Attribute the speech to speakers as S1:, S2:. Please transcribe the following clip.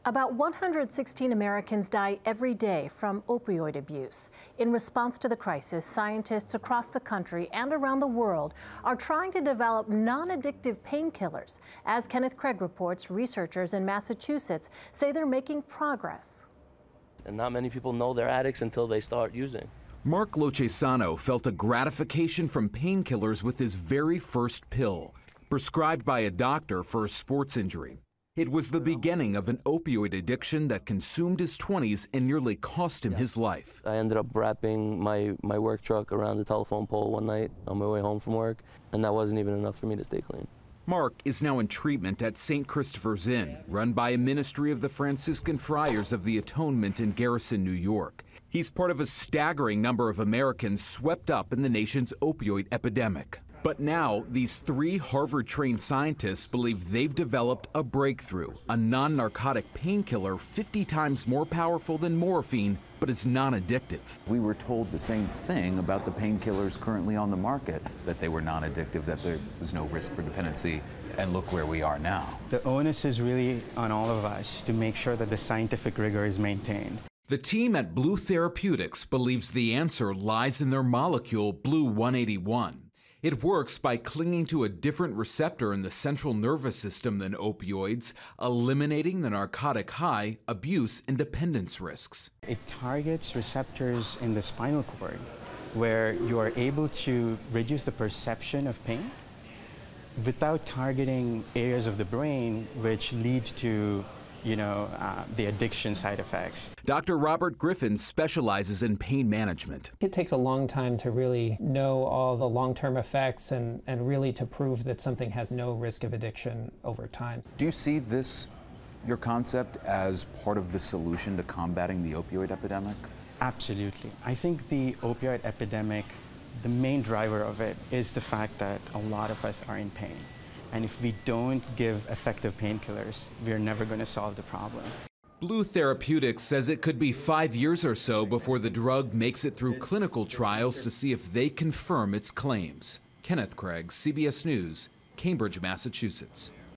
S1: About 116 Americans die every day from opioid abuse. In response to the crisis, scientists across the country and around the world are trying to develop non-addictive painkillers. As Kenneth Craig reports, researchers in Massachusetts say they're making progress.
S2: And not many people know they're addicts until they start using.
S3: Mark Lochesano felt a gratification from painkillers with his very first pill, prescribed by a doctor for a sports injury. It was the beginning of an opioid addiction that consumed his 20s and nearly cost him his life.
S2: I ended up wrapping my work truck around the telephone pole one night on my way home from work, and that wasn't even enough for me to stay clean.
S3: Mark is now in treatment at St. Christopher's Inn, run by a ministry of the Franciscan Friars of the Atonement in Garrison, New York. He's part of a staggering number of Americans swept up in the nation's opioid epidemic. But now, these 3 Harvard-trained scientists believe they've developed a breakthrough, a non-narcotic painkiller 50 times more powerful than morphine, but is non-addictive.
S4: We were told the same thing about the painkillers currently on the market, that they were non-addictive, that there was no risk for dependency, and look where we are now.
S5: The onus is really on all of us to make sure that the scientific rigor is maintained.
S3: The team at Blue Therapeutics believes the answer lies in their molecule Blue 181. It works by clinging to a different receptor in the central nervous system than opioids, eliminating the narcotic high, abuse, and dependence risks.
S5: It targets receptors in the spinal cord, where you are able to reduce the perception of pain without targeting areas of the brain which lead to the addiction side effects.
S3: Dr. Robert Griffin specializes in pain management.
S6: It takes a long time to really know all the long-term effects and really to prove that something has no risk of addiction over time.
S4: Do you see this, your concept, as part of the solution to combating the opioid epidemic?
S5: Absolutely. I think the opioid epidemic, the main driver of it is the fact that a lot of us are in pain. And if we don't give effective painkillers, we're never going to solve the problem.
S3: Blue Therapeutics says it could be 5 years or so before the drug makes it through clinical trials to see if they confirm its claims. Kenneth Craig, CBS News, Cambridge, Massachusetts.